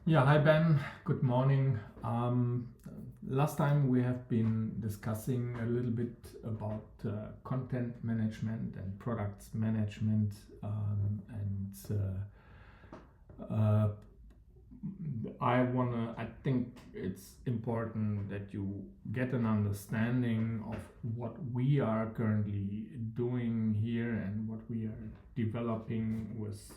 Yeah, hi Ben, good morning. Last time we have been discussing a little bit about content management and products management, I think it's important that you get an understanding of what we are currently doing here and what we are developing with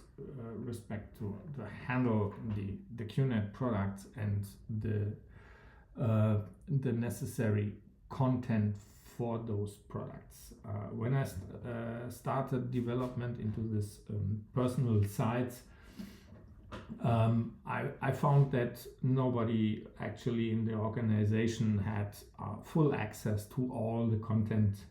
respect to handle the QNet products and the necessary content for those products. When I started development into this personal sites, I found that nobody actually in the organization had full access to all the content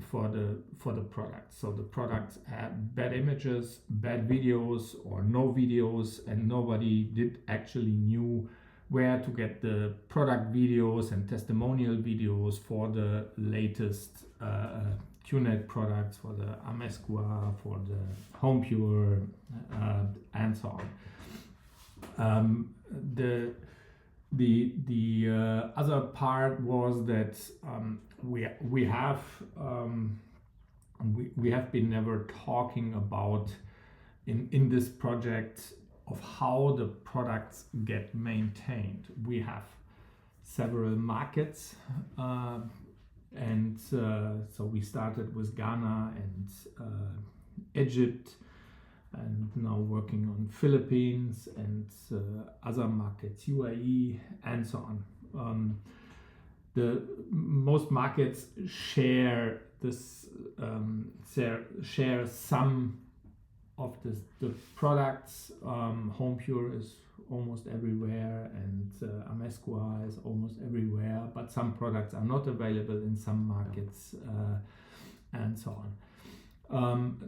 for the product. So the products had bad images, bad videos, or no videos, and nobody did actually knew where to get the product videos and testimonial videos for the latest QNet products, for the Amesqua, for the HomePure, and so on. The other part was that we have been never talking about in this project of how the products get maintained. We have several markets, and so we started with Ghana and Egypt, and now working on Philippines and other markets, UAE, and so on. The most markets share this share some of the products. HomePure is almost everywhere, and Amesqua is almost everywhere, but some products are not available in some markets, and so on.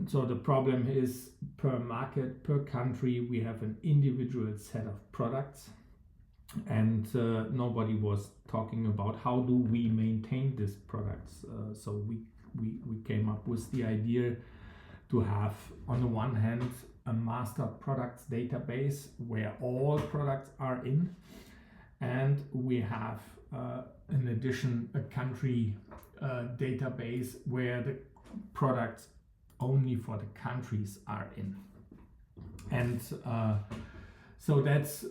So the problem is, per market, per country, we have an individual set of products, and nobody was talking about how do we maintain these products. So we came up with the idea to have, on the one hand, a master products database where all products are in, and we have in addition a country database where the products only for the countries are in. And so that's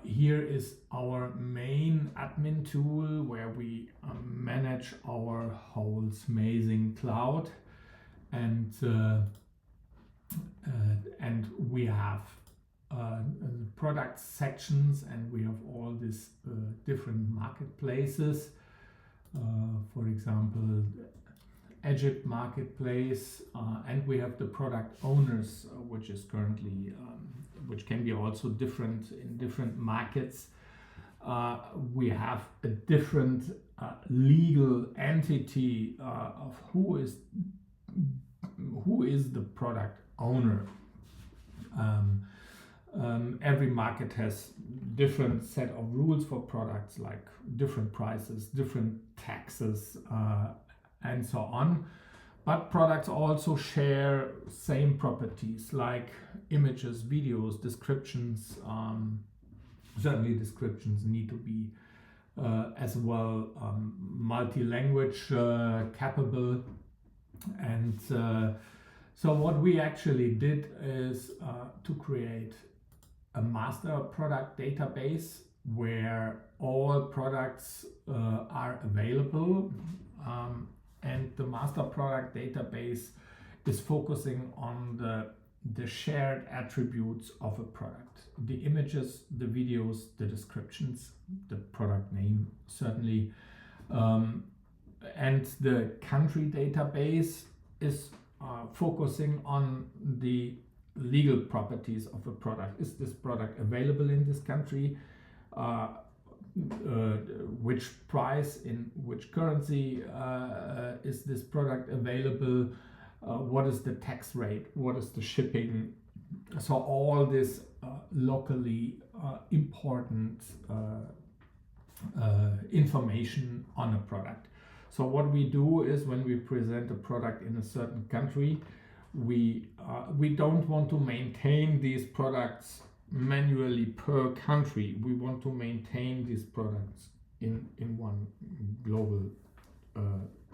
here is our main admin tool where we manage our whole Smazing cloud, and we have product sections, and we have all these different marketplaces. For example, Egypt marketplace, and we have the product owners, which is currently which can be also different in different markets. We have a different legal entity of who is the product owner. Every market has different set of rules for products, like different prices, different taxes, and so on. But products also share same properties like images, videos, descriptions. Certainly descriptions need to be as well multi-language capable. And so what we actually did is to create a master product database where all products are available. And the master product database is focusing on the shared attributes of a product: the images, the videos, the descriptions, the product name, certainly. And the country database is focusing on the legal properties of a product. Is this product available in this country? Which price, in which currency is this product available? What is the tax rate? What is the shipping? So all this locally important information on a product. So what we do is, when we present a product in a certain country, we don't want to maintain these products manually per country. We want to maintain these products in one global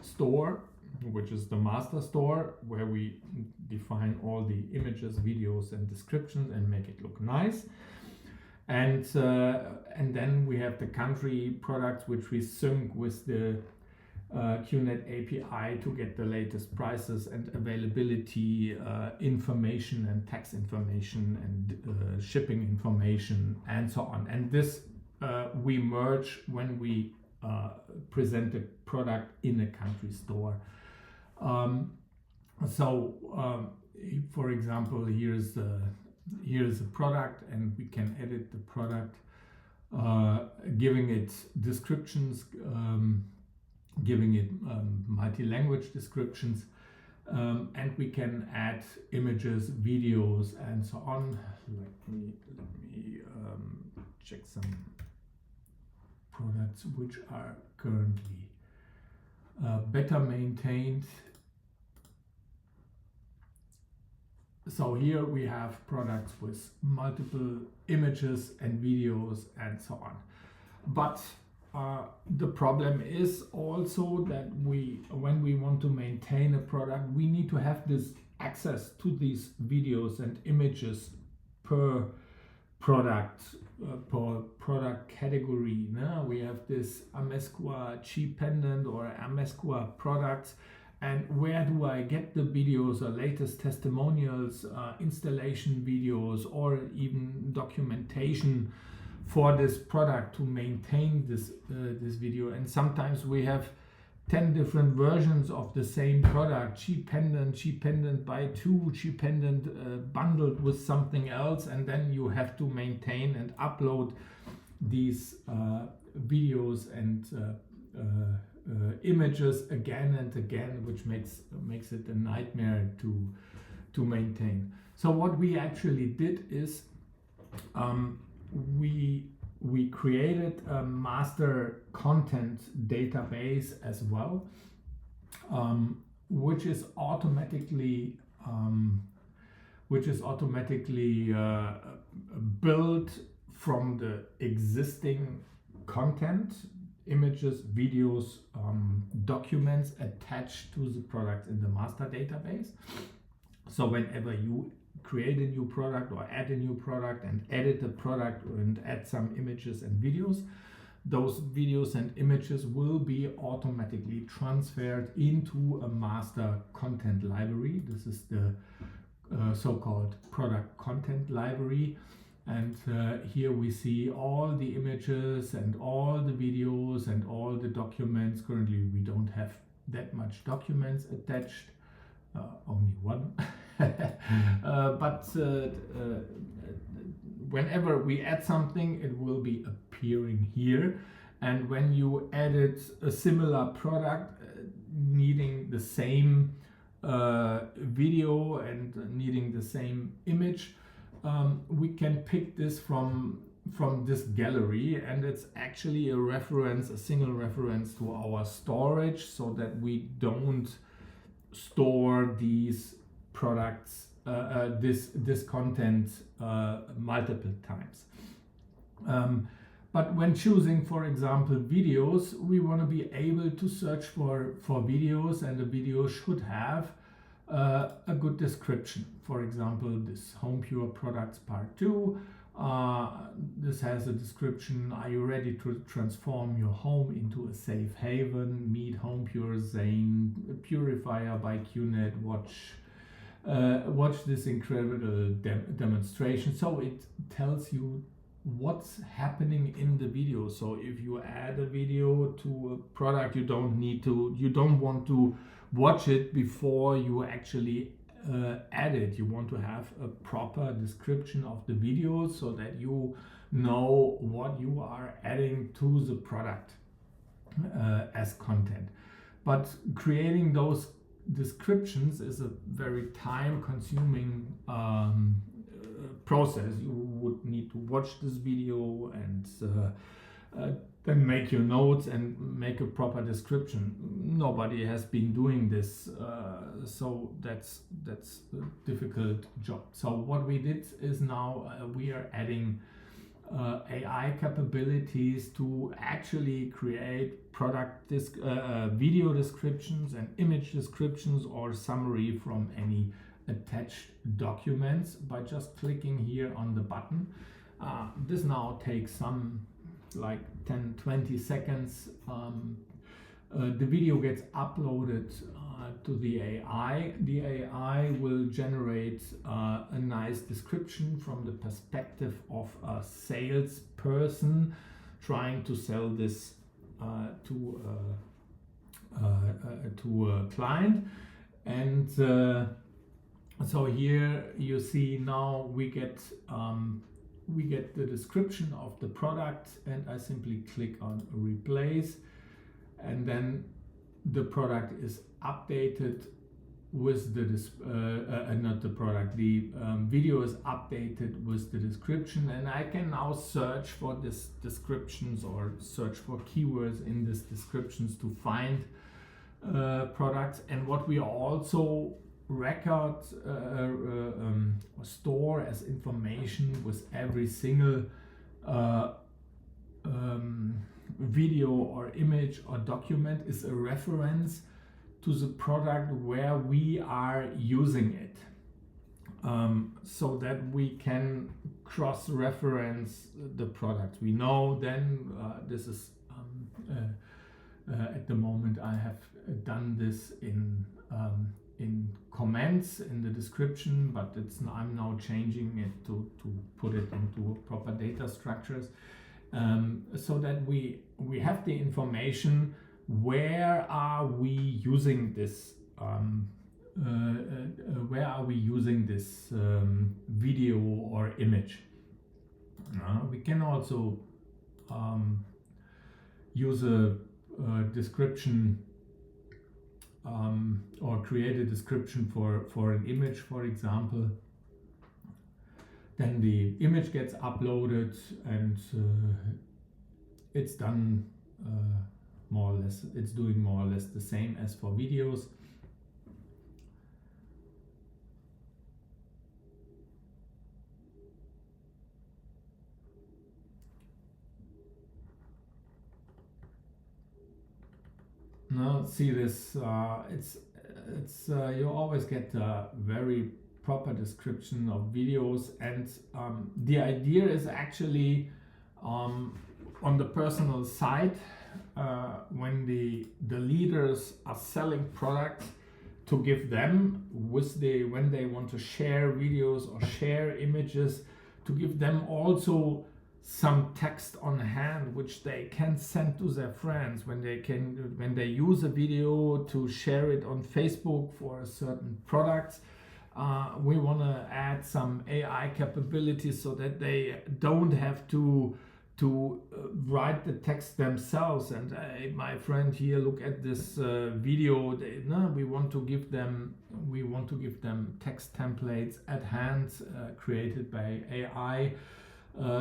store, which is the master store, where we define all the images, videos, and descriptions and make it look nice. And then we have the country products, which we sync with the QNet API to get the latest prices and availability information and tax information and shipping information and so on. And this we merge when we present the product in a country store. For example, here's a product, and we can edit the product, giving it descriptions, giving it multi-language descriptions, and we can add images, videos, and so on. Let me check some products which are currently better maintained. So here we have products with multiple images and videos and so on. But the problem is also that when we want to maintain a product, we need to have this access to these videos and images per product category. Now we have this Amesqua cheap pendant or Amesqua products, and where do I get the videos or latest testimonials, installation videos, or even documentation for this product to maintain this video? And sometimes we have 10 different versions of the same product: cheap pendant buy two, cheap pendant bundled with something else, and then you have to maintain and upload these videos and images again and again, which makes it a nightmare to maintain. So what we actually did is we created a master content database as well, which is automatically built from the existing content, images, videos, documents attached to the products in the master database. So whenever you create a new product or add a new product and edit the product and add some images and videos, those videos and images will be automatically transferred into a master content library. This is the so-called product content library. And here we see all the images and all the videos and all the documents. Currently we don't have that much documents attached, only one. But whenever we add something, it will be appearing here. And when you edit a similar product needing the same video and needing the same image, we can pick this from this gallery, and it's actually a single reference to our storage, so that we don't store these products, this content multiple times. But when choosing, for example, videos, we want to be able to search for videos, and the video should have a good description. For example, this Home Pure Products Part 2. This has a description: are you ready to transform your home into a safe haven? Meet Home Pure Zane Purifier by QNet. Watch this incredible demonstration. So it tells you what's happening in the video. So if you add a video to a product, you don't want to watch it before you actually add it. You want to have a proper description of the video so that you know what you are adding to the product as content. But creating those descriptions is a very time-consuming process. You would need to watch this video, and then make your notes and make a proper description. Nobody has been doing this, so that's a difficult job. So what we did is now we are adding AI capabilities to actually create video descriptions and image descriptions or summary from any attached documents by just clicking here on the button. This now takes some like 10-20 seconds. The video gets uploaded to the AI. The AI will generate a nice description from the perspective of a salesperson trying to sell this to a client. And so here you see now we get the description of the product, and I simply click on replace, and then the product is updated with the video is updated with the description, and I can now search for this descriptions or search for keywords in this descriptions to find products. And what we also record store as information with every single video or image or document is a reference to the product where we are using it, so that we can cross-reference the product. We know then this is at the moment I have done this in comments in the description, but I'm now changing it to put it into proper data structures, so that we have the information where are we using this video or image. We can also use a description or create a description for an image, for example. Then the image gets uploaded, and it's done more or less. It's doing more or less the same as for videos. Now see this. It's you always get a very proper description of videos, and the idea is actually on the personal side, when the leaders are selling products, to give them when they want to share videos or share images, to give them also some text on hand which they can send to their friends when they use a video to share it on Facebook for a certain product. We want to add some AI capabilities so that they don't have to write the text themselves and my friend here, look at this video. We want to give them text templates at hand created by AI,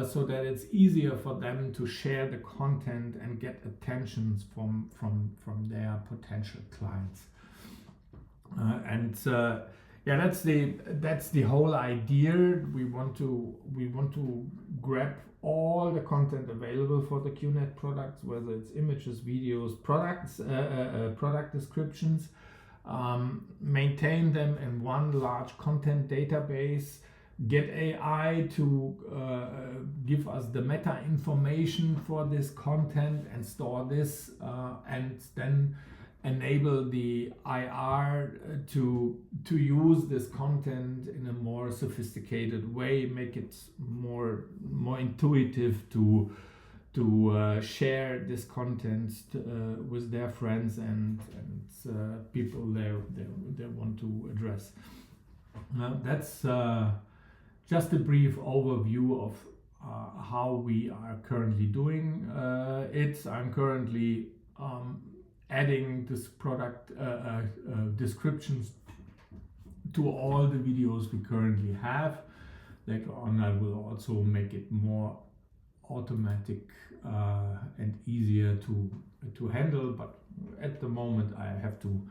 so that it's easier for them to share the content and get attentions from their potential clients. That's the whole idea. We want to grab all the content available for the QNet products, whether it's images, videos, products, product descriptions, maintain them in one large content database, get AI to give us the meta information for this content and store this, and then enable the IR to use this content in a more sophisticated way, make it more intuitive to share this content with their friends and people they want to address. That's just a brief overview of how we are currently doing it. I'm currently adding this product descriptions to all the videos we currently have. Later on I will also make it more automatic and easier to handle, but at the moment I have to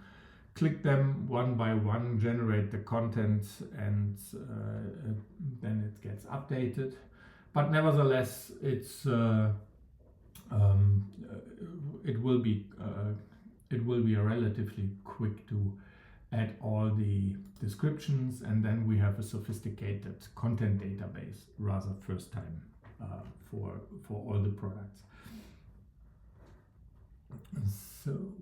click them one by one, generate the content, and then it gets updated. But nevertheless, it will be relatively quick to add all the descriptions, and then we have a sophisticated content database rather first time for all the products. So